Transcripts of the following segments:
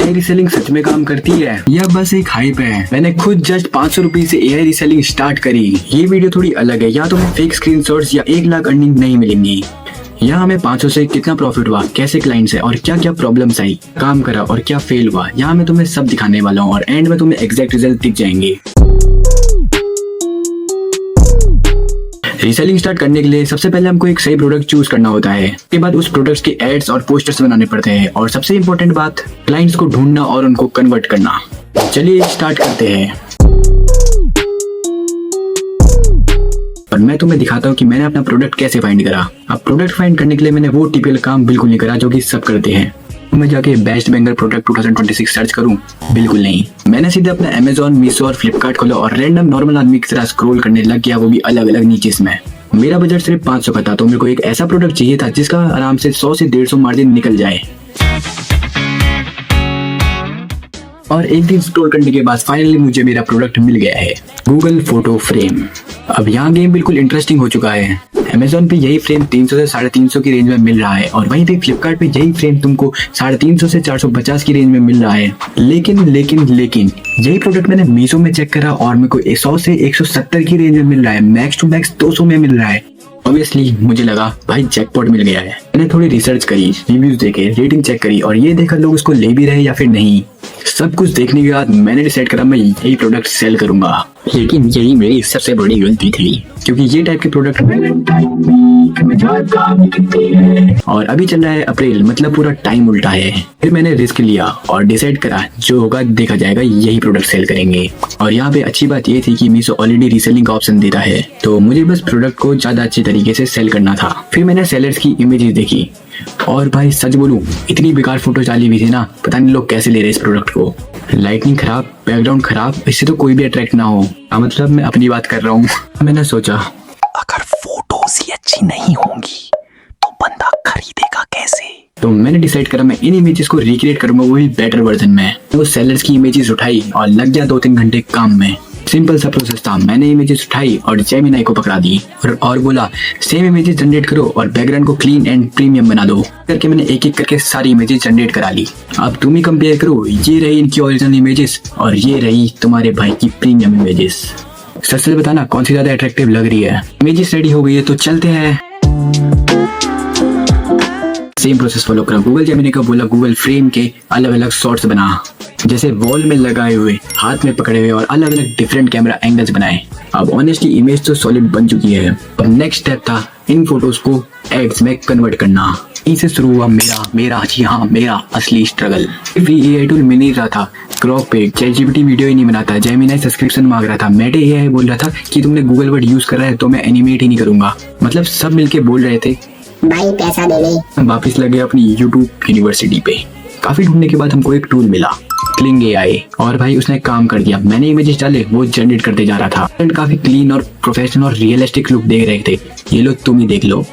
AI reselling सच में काम करती है या बस एक हाइप है? मैंने खुद जस्ट 500 रुपीज से एआई रीसेलिंग स्टार्ट करी। ये वीडियो थोड़ी अलग है, या तो हमें फेक स्क्रीनशॉट्स या 1 लाख अर्निंग नहीं मिलेंगी। यहाँ हमें 500 से कितना प्रॉफिट हुआ, कैसे क्लाइंट्स है और क्या क्या प्रॉब्लम्स आई, काम करा और क्या फेल हुआ, यहाँ मैं तुम्हें सब दिखाने वाला हूँ और एंड में तुम्हें एग्जैक्ट रिजल्ट दिख जाएंगे। रीसेलिंग स्टार्ट करने के लिए सबसे पहले हमको एक सही प्रोडक्ट चूज करना होता है। उसके बाद उस प्रोडक्ट्स के एड्स और पोस्टर्स बनाने पड़ते हैं और सबसे इम्पोर्टेंट बात, क्लाइंट्स को ढूंढना और उनको कन्वर्ट करना। चलिए स्टार्ट करते हैं और मैं तुम्हें दिखाता हूँ कि मैंने अपना प्रोडक्ट कैसे फाइंड करा। अब प्रोडक्ट फाइंड करने के लिए मैंने वो टिपिकल काम बिल्कुल नहीं करा जो कि सब करते हैं। मैं जाके बेस्ट बेंगर प्रोडक्ट 2026 सर्च करूं? बिल्कुल नहीं। मैंने सीधे अपना अमेजोन, मीशो और फ्लिपकार्ट खोला और रैंडम नॉर्मल आदमी की तरह स्क्रॉल करने लग गया, वो भी अलग अलग नीचेस में। मेरा बजट सिर्फ 500 का था, तो मेरे को एक ऐसा प्रोडक्ट चाहिए था जिसका आराम से 100 से 150 मार्जिन निकल जाए। और एक दिन स्क्रॉल करने के बाद फाइनली मुझे मेरा प्रोडक्ट मिल गया है, गूगल फोटो फ्रेम। अब यहाँ गेम बिल्कुल इंटरेस्टिंग हो चुका है। अमेजोन पे यही फ्रेम 300 से 350 की रेंज में मिल रहा है और वहीं पे फ्लिपकार्ट पे यही फ्रेम तुमको 350 से 450 की रेंज में मिल रहा है। लेकिन यही प्रोडक्ट मैंने मीशो में चेक करा और मेरे को 100 से 170 की रेंज में मिल रहा है, मैक्स टू मैक्स 200 में मिल रहा है। ऑब्वियसली मुझे लगा भाई जैकपॉट मिल गया है। मैंने थोड़ी रिसर्च करी, रिव्यूज देखे, रेटिंग चेक करी और ये देखा लोग इसको ले भी रहे या फिर नहीं। सब कुछ देखने के बाद मैंने डिसाइड करा मैं यही प्रोडक्ट सेल करूंगा। लेकिन यही मेरी सबसे बड़ी गलती थी, क्योंकि ये टाइप के प्रोडक्ट और अभी चल रहा है अप्रैल, मतलब पूरा टाइम उल्टा है। फिर मैंने रिस्क लिया और डिसाइड करा जो होगा देखा जाएगा, यही प्रोडक्ट सेल करेंगे। और यहाँ पे अच्छी बात ये थी कि मीशो ऑलरेडी रीसेलिंग का ऑप्शन देता है, तो मुझे बस प्रोडक्ट को ज्यादा अच्छी तरीके से सेल करना था। फिर मैंने सेलर्स की इमेजेस देखी और भाई सच बोलूं इतनी बेकार फोटो डाली हुई थी ना, पता नहीं लोग कैसे ले रहे इस प्रोडक्ट को। लाइटनिंग खराब, बैकग्राउंड खराब, इससे तो कोई भी अट्रैक्ट ना हो। मतलब मैं अपनी बात कर रहा हूँ। मैंने सोचा अगर फोटोज ही अच्छी नहीं होंगी तो बंदा खरीदेगा कैसे? तो मैंने डिसाइड करा मैं इन इमेजेस को रिक्रिएट करूंगा, वो भी बेटर वर्जन में। वो सेलर्स की इमेजेस उठाई और लग गया 2-3 घंटे काम में। सिंपल सा प्रोसेस था। मैंने इमेजेस उठाई और जेमिनाई को पकड़ा दी और बोला सेम इमेजेस जनरेट करो और बैकग्राउंड को क्लीन एंड प्रीमियम बना दो। करके मैंने एक एक करके सारी इमेजेस जनरेट करा ली। अब तुम ही कंपेयर करो, ये रही इनकी ओरिजिनल इमेजेस और ये रही तुम्हारे भाई की प्रीमियम इमेजेस। सच से बताना कौन सी ज्यादा अट्रैक्टिव लग रही है? इमेजेस रेडी हो गई है तो चलते हैं। सेम प्रोसेस फॉलो करा। गूगल जेमिनी को बोला गूगल फ्रेम के अलग अलग शॉट्स बना, जैसे वॉल में लगाए हुए, हाथ में पकड़े हुए और अलग अलग डिफरेंट कैमरा एंगल्स बनाए। अब ऑनेस्टली इमेज तो सॉलिड बन चुकी है। अब नेक्स्ट स्टेप था इन फोटोज को एड्स में कन्वर्ट करना। इसे शुरू हुआ मेरा असली स्ट्रगल। फ्री एआई टूल मिल नहीं रहा था, क्रॉप पे ChatGPT वीडियो ही नहीं बनाता, जेमिनी सब्सक्रिप्शन मांग रहा था, मेटे एआई बोल रहा था कि तुमने गूगल वर्ड यूज कर रहा है तो मैं एनिमेट ही नहीं करूंगा। मतलब सब मिलके बोल रहे थे भाई पैसा दे दे। वापिस लगे अपनी यूट्यूब यूनिवर्सिटी पे। काफी ढूंढने के बाद हमको एक टूल मिला, क्लिंग एआई, और भाई उसने काम कर दिया। मैंने इमेजेस डाले, वो जनरेट करते जा रहा था। काफी क्लीन और प्रोफेशनल और रियलिस्टिक लुक दे रहे थे। ये लो तुम ही देख लो।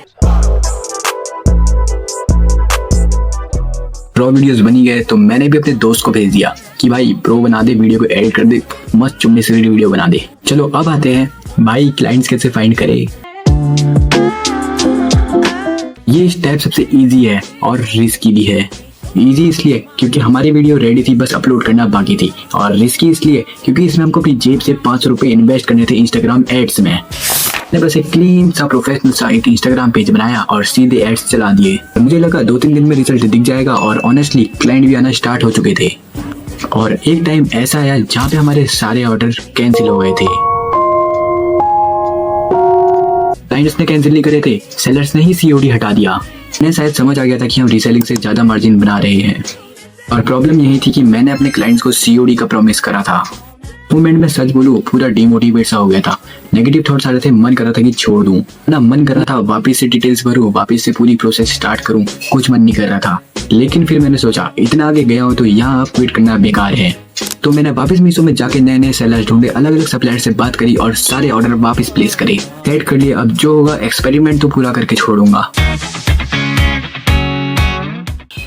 प्रो वीडियोस बनी गए तो मैंने भी अपने दोस्त को भेज दिया कि भाई प्रो बना दे, वीडियो को एडिट कर दे, मस्त चुम्बे से वीडियो बना दे। चलो अब आते हैं भाई क्लाइंट्स कैसे फाइंड करे। ये स्टेप सबसे इजी है और रिस्की भी है। इजी इसलिए क्योंकि हमारी वीडियो रेडी थी, बस अपलोड करना बाकी थी, और रिस्की इसलिए क्योंकि इसमें हमको अपनी जेब से 500 रुपए इन्वेस्ट करने थे इंस्टाग्राम एड्स में। मैंने बस एक क्लीन सा प्रोफेशनल सा एक इंस्टाग्राम पेज बनाया और सीधे एड्स चला दिए। मुझे लगा 2-3 दिन में रिजल्ट दिख जाएगा और ऑनेस्टली क्लाइंट भी आना स्टार्ट हो चुके थे। और एक टाइम ऐसा आया जहाँ पे हमारे सारे ऑर्डर कैंसिल हो गए थे। क्लाइंट्स ने कैंसिल नहीं करे थे, सेलर्स ने ही COD हटा दिया। उन्हें शायद समझ आ गया था कि हम रीसेलिंग से ज्यादा मार्जिन बना रहे हैं। और प्रॉब्लम यही थी कि मैंने अपने क्लाइंट्स को COD का प्रॉमिस करा था। मोमेंट में सच बोलूं पूरा डिमोटिवेट सा हो गया था। नेगेटिव थॉट्स आ रहे थे, मन कर रहा था कि छोड़ दूं ना, मन कर रहा था वापस से डिटेल्स भरूं, वापस से पूरी प्रोसेस स्टार्ट करूं, कुछ मन नहीं कर रहा था। लेकिन फिर मैंने सोचा इतना आगे गया हूं तो यहाँ क्विट करना बेकार है। तो मैंने वापस मीशो में जाके नए सेलर्स ढूंढे, अलग अलग सप्लायर से बात करी और सारे ऑर्डर वापस प्लेस करे, सेट कर लिए। अब जो होगा एक्सपेरिमेंट तो पूरा करके छोड़ूंगा।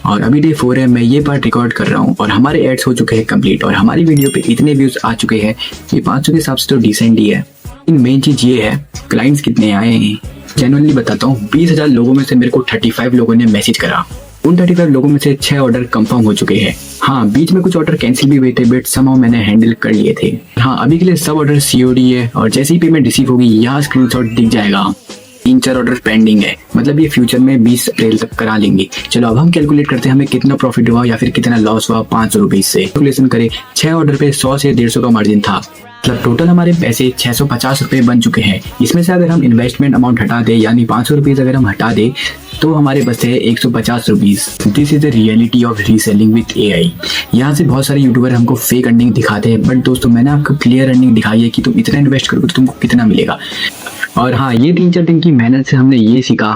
और अभी डे 4 है, मैं ये पार्ट रिकॉर्ड कर रहा हूँ और हमारे एड्स हो चुके हैं कंप्लीट और हमारी वीडियो पे इतने व्यूज आ चुके हैं, ये 500 के हिसाब से तो डिसेंट ही है। मेन चीज ये है क्लाइंट्स कितने आए हैं। जेन्युइनली बताता हूँ, 20,000 लोगों में से मेरे को 35 लोगों ने मैसेज करा। उन 35 लोगों में से 6 ऑर्डर कंफर्म हो चुके हैं। हाँ, बीच में कुछ ऑर्डर कैंसिल भी हुए थे, बट समहाउ मैंने हैंडल कर लिए थे। हाँ, अभी के लिए सब ऑर्डर COD है और जैसे ही पेमेंट रिसीव होगी यहाँ स्क्रीनशॉट दिख जाएगा। 3-4 ऑर्डर पेंडिंग है, मतलब ये फ्यूचर में 20 अप्रैल तक करा लेंगे। चलो अब हम कैलकुलेट करते हैं हमें कितना प्रॉफिट हुआ या फिर कितना लॉस हुआ 500 रुपीज से। कैलकुलेशन करें, 6 ऑर्डर पे 100 से 150 का मार्जिन था, मतलब टोटल हमारे पैसे 650 रुपए बन चुके हैं। इसमें से अगर हम इन्वेस्टमेंट अमाउंट हटा दे यानी 500 रुपीज अगर हम हटा दे तो हमारे बचते हैं 150 rupees. This is the reality of reselling with AI। यहाँ से बहुत सारे यूट्यूबर हमको फेक अर्निंग दिखाते हैं, बट दोस्तों मैंने आपको क्लियर अर्निंग दिखाई है कि तुम इतना इन्वेस्ट करोगे तो तुमको कितना मिलेगा। और हाँ, ये 3-4 दिन की मेहनत से हमने ये सीखा,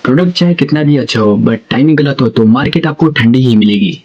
प्रोडक्ट चाहे कितना भी अच्छा हो बट टाइमिंग गलत हो तो मार्केट आपको ठंडी ही मिलेगी।